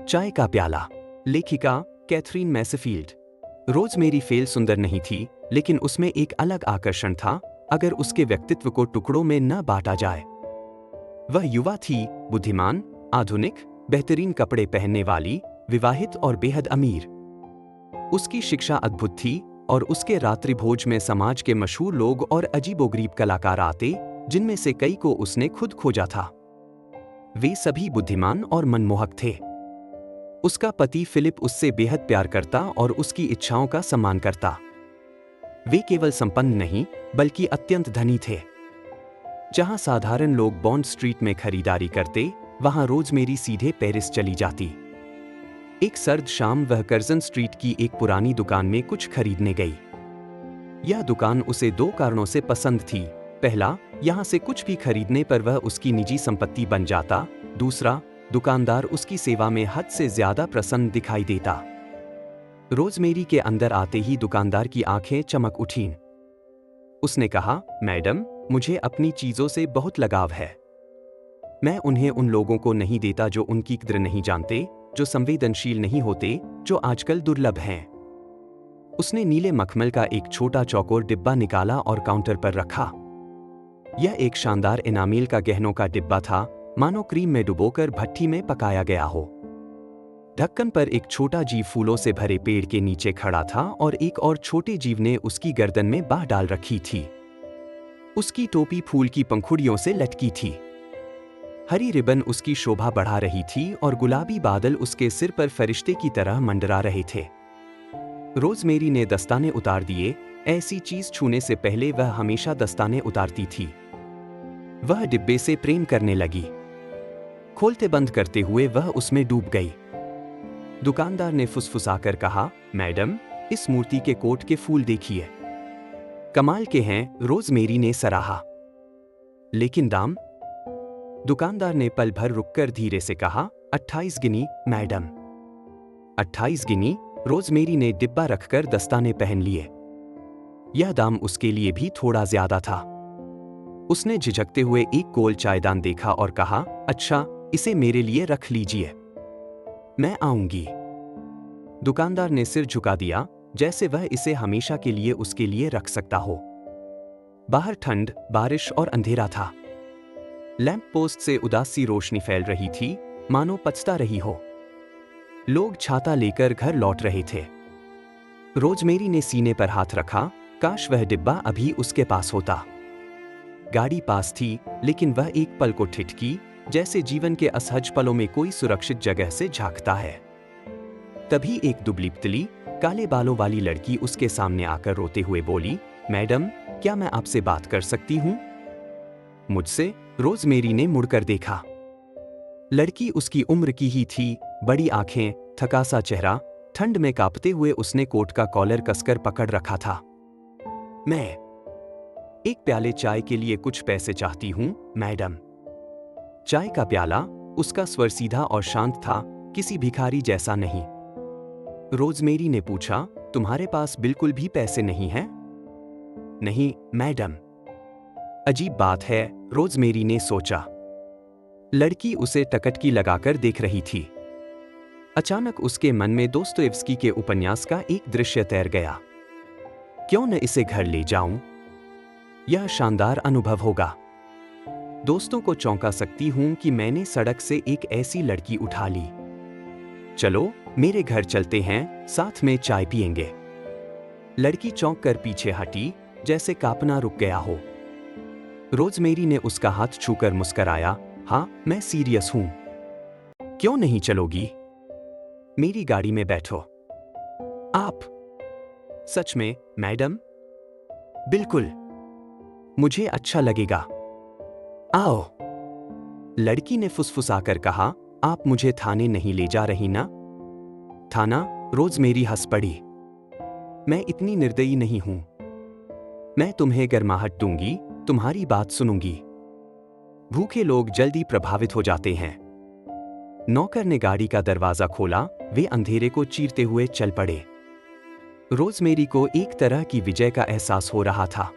चाय का प्याला। लेखिका कैथरीन मैसेफील्ड। रोज़मेरी फेल सुंदर नहीं थी, लेकिन उसमें एक अलग आकर्षण था अगर उसके व्यक्तित्व को टुकड़ों में न बांटा जाए। वह युवा थी, बुद्धिमान, आधुनिक, बेहतरीन कपड़े पहनने वाली, विवाहित और बेहद अमीर। उसकी शिक्षा अद्भुत थी और उसके रात्रिभोज में समाज के मशहूर लोग और अजीबोगरीब कलाकार आते, जिनमें से कई को उसने खुद खोजा था। वे सभी बुद्धिमान और मनमोहक थे। उसका पति फिलिप उससे बेहद प्यार करता और उसकी इच्छाओं का सम्मान करता। वे केवल संपन्न नहीं, बल्कि अत्यंत धनी थे। जहां साधारण लोग बॉन्ड स्ट्रीट में खरीदारी करते, वहां रोज़मेरी सीधे पेरिस चली जाती। एक सर्द शाम वह कर्जन स्ट्रीट की एक पुरानी दुकान में कुछ खरीदने गई। यह दुकान उसे दो कारणों से पसंद थी। पहला, यहां से कुछ भी खरीदने पर वह उसकी निजी संपत्ति बन जाता। दूसरा, दुकानदार उसकी सेवा में हद से ज्यादा प्रसन्न दिखाई देता। रोज़मेरी के अंदर आते ही दुकानदार की आंखें चमक उठीं। उसने कहा, मैडम, मुझे अपनी चीजों से बहुत लगाव है। मैं उन्हें उन लोगों को नहीं देता जो उनकी कद्र नहीं जानते, जो संवेदनशील नहीं होते, जो आजकल दुर्लभ हैं। उसने नीले मखमल का एक छोटा चौकोर डिब्बा निकाला और काउंटर पर रखा। यह एक शानदार एनामेल का गहनों का डिब्बा था, मानो क्रीम में डुबोकर भट्ठी में पकाया गया हो। ढक्कन पर एक छोटा जीव फूलों से भरे पेड़ के नीचे खड़ा था और एक और छोटे जीव ने उसकी गर्दन में बाह डाल रखी थी। उसकी टोपी फूल की पंखुड़ियों से लटकी थी। हरी रिबन उसकी शोभा बढ़ा रही थी और गुलाबी बादल उसके सिर पर फरिश्ते की तरह मंडरा रहे थे। रोज़मेरी ने दस्ताने उतार दिए। ऐसी चीज छूने से पहले वह हमेशा दस्ताने उतारती थी। वह डिब्बे से प्रेम करने लगी। खोलते बंद करते हुए वह उसमें डूब गई। दुकानदार ने फुसफुसाकर कहा, मैडम, इस मूर्ति के कोट के फूल देखिए, कमाल के हैं। रोज़मेरी ने सराहा। लेकिन दाम? दुकानदार ने पल भर रुककर धीरे से कहा, 28 गिनी, मैडम। 28 गिनी? रोज़मेरी ने डिब्बा रखकर दस्ताने पहन लिए। यह दाम उसके लिए भी थोड़ा ज्यादा था। उसने झिझकते हुए एक गोल चायदान देखा और कहा, अच्छा, इसे मेरे लिए रख लीजिए, मैं आऊंगी। दुकानदार ने सिर झुका दिया, जैसे वह इसे हमेशा के लिए उसके लिए रख सकता हो। बाहर ठंड, बारिश और अंधेरा था। लैंप पोस्ट से उदासी रोशनी फैल रही थी, मानो पछता रही हो। लोग छाता लेकर घर लौट रहे थे। रोज़मेरी ने सीने पर हाथ रखा, काश वह डिब्बा अभी उसके पास होता। गाड़ी पास थी, लेकिन वह एक पल को ठिठकी, जैसे जीवन के असहज पलों में कोई सुरक्षित जगह से झांकता है। तभी एक दुबली पतली, काले बालों वाली लड़की उसके सामने आकर रोते हुए बोली, मैडम, क्या मैं आपसे बात कर सकती हूँ? मुझसे? रोज़मेरी ने मुड़कर देखा। लड़की उसकी उम्र की ही थी, बड़ी आंखें, थकासा चेहरा। ठंड में कांपते हुए उसने कोट का कॉलर कसकर पकड़ रखा था। मैं एक प्याले चाय के लिए कुछ पैसे चाहती हूँ, मैडम। चाय का प्याला? उसका स्वर सीधा और शांत था, किसी भिखारी जैसा नहीं। रोज़मेरी ने पूछा, तुम्हारे पास बिल्कुल भी पैसे नहीं हैं? नहीं, मैडम। अजीब बात है, रोज़मेरी ने सोचा। लड़की उसे टकटकी लगाकर देख रही थी। अचानक उसके मन में दोस्तोयेव्स्की के उपन्यास का एक दृश्य तैर गया। क्यों न इसे घर ले जाऊं? यह शानदार अनुभव होगा। दोस्तों को चौंका सकती हूं कि मैंने सड़क से एक ऐसी लड़की उठा ली। चलो, मेरे घर चलते हैं, साथ में चाय पिएंगे। लड़की चौंक कर पीछे हटी, जैसे कांपना रुक गया हो। रोज़मेरी ने उसका हाथ छूकर मुस्कराया, हाँ, मैं सीरियस हूं। क्यों नहीं चलोगी? मेरी गाड़ी में बैठो। आप? सच में, मैडम? बिल्कुल, मुझे अच्छा लगेगा। आओ। लड़की ने फुसफुसाकर कहा, आप मुझे थाने नहीं ले जा रही ना? थाना? रोज़मेरी हंस पड़ी। मैं इतनी निर्दयी नहीं हूं। मैं तुम्हें गर्माहट दूंगी, तुम्हारी बात सुनूंगी। भूखे लोग जल्दी प्रभावित हो जाते हैं। नौकर ने गाड़ी का दरवाजा खोला, वे अंधेरे को चीरते हुए चल पड़े। रोज़मेरी को एक तरह की विजय का एहसास हो रहा था।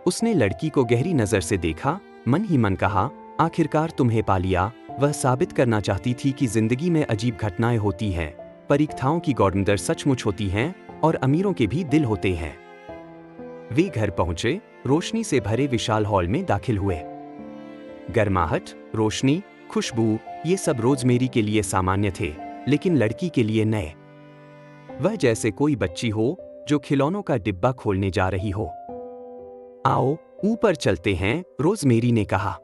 उसने लड़की को गहरी नजर से देखा, मन ही मन कहा, आखिरकार तुम्हें पा लिया, वह साबित करना चाहती थी कि जिंदगी में अजीब घटनाएं होती हैं, परीक्षाओं की गौरंदर सचमुच होती हैं और अमीरों के भी दिल होते हैं। वे घर पहुंचे, रोशनी से भरे विशाल हॉल में दाखिल हुए। गर्माहट, रोशनी, खुशबू, ये सब रोजमेरी के लिए सामान्य थे, लेकिन लड़की के लिए नए। वह जैसे कोई बच्ची हो जो खिलौनों का डिब्बा खोलने जा रही हो। आओ ऊपर चलते हैं, रोजमेरी ने कहा।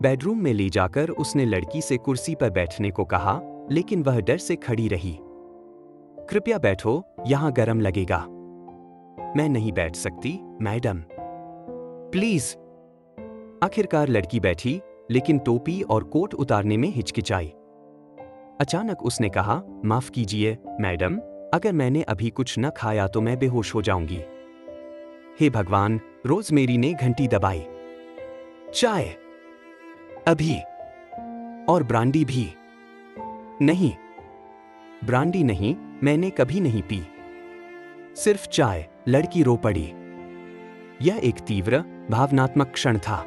बेडरूम में ले जाकर उसने लड़की से कुर्सी पर बैठने को कहा, लेकिन वह डर से खड़ी रही। कृपया बैठो, यहां गर्म लगेगा। मैं नहीं बैठ सकती, मैडम। प्लीज। आखिरकार लड़की बैठी, लेकिन टोपी और कोट उतारने में हिचकिचाई। अचानक उसने कहा, माफ कीजिए, मैडम, अगर मैंने अभी कुछ न खाया तो मैं बेहोश हो जाऊंगी। हे भगवान, रोजमेरी ने घंटी दबाई। चाय। अभी। और ब्रांडी भी। नहीं, ब्रांडी नहीं, मैंने कभी नहीं पी। सिर्फ चाय। लड़की रो पड़ी। यह एक तीव्र, भावनात्मक क्षण था।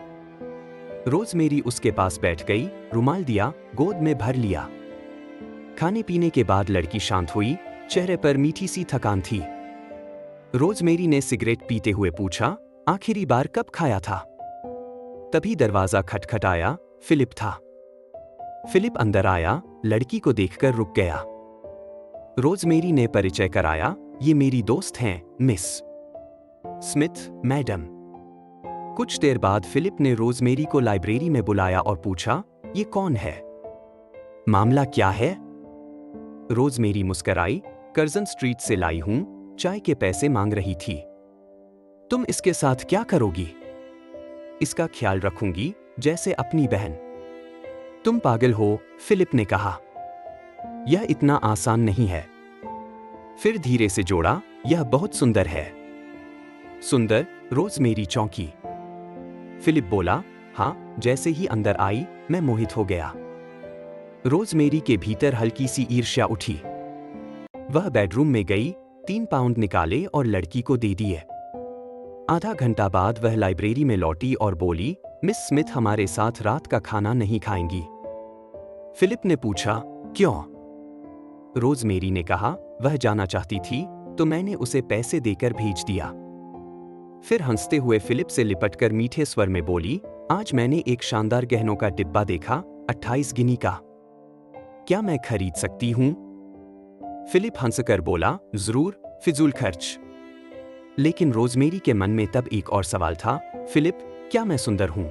रोजमेरी उसके पास बैठ गई, रुमाल दिया, गोद में भर लिया। खाने पीने के बाद लड़की शांत हुई, चेहरे पर मीठी सी थकान थी। रोजमेरी ने सिगरेट पीते हुए पूछा, आखिरी बार कब खाया था? तभी दरवाजा खटखटाया। फिलिप था। फिलिप अंदर आया, लड़की को देखकर रुक गया। रोजमेरी ने परिचय कराया, ये मेरी दोस्त हैं, मिस स्मिथ, मैडम। कुछ देर बाद फिलिप ने रोजमेरी को लाइब्रेरी में बुलाया और पूछा, ये कौन है? मामला क्या है? रोजमेरी मुस्कराई, कर्जन स्ट्रीट से लाई हूं, चाय के पैसे मांग रही थी। तुम इसके साथ क्या करोगी? इसका ख्याल रखूंगी, जैसे अपनी बहन। तुम पागल हो, फिलिप ने कहा। यह इतना आसान नहीं है। फिर धीरे से जोड़ा, यह बहुत सुंदर है। सुंदर? रोजमेरी चौंकी। फिलिप बोला, हाँ, जैसे ही अंदर आई, मैं मोहित हो गया। रोजमेरी के भीतर हल्की सी ईर्ष्या उठी। वह बेडरूम में गई, 3 पाउंड निकाले और लड़की को दे दिए। आधा घंटा बाद वह लाइब्रेरी में लौटी और बोली, मिस स्मिथ हमारे साथ रात का खाना नहीं खाएंगी। फिलिप ने पूछा, क्यों? रोजमेरी ने कहा, वह जाना चाहती थी, तो मैंने उसे पैसे देकर भेज दिया। फिर हंसते हुए फिलिप से लिपटकर मीठे स्वर में बोली, आज मैंने एक शानदार गहनों का डिब्बा देखा, 28 गिनी का। क्या मैं खरीद सकती हूं? फिलिप हंसकर बोला, जरूर, फिजूल खर्च। लेकिन रोजमेरी के मन में तब एक और सवाल था, फिलिप, क्या मैं सुंदर हूं?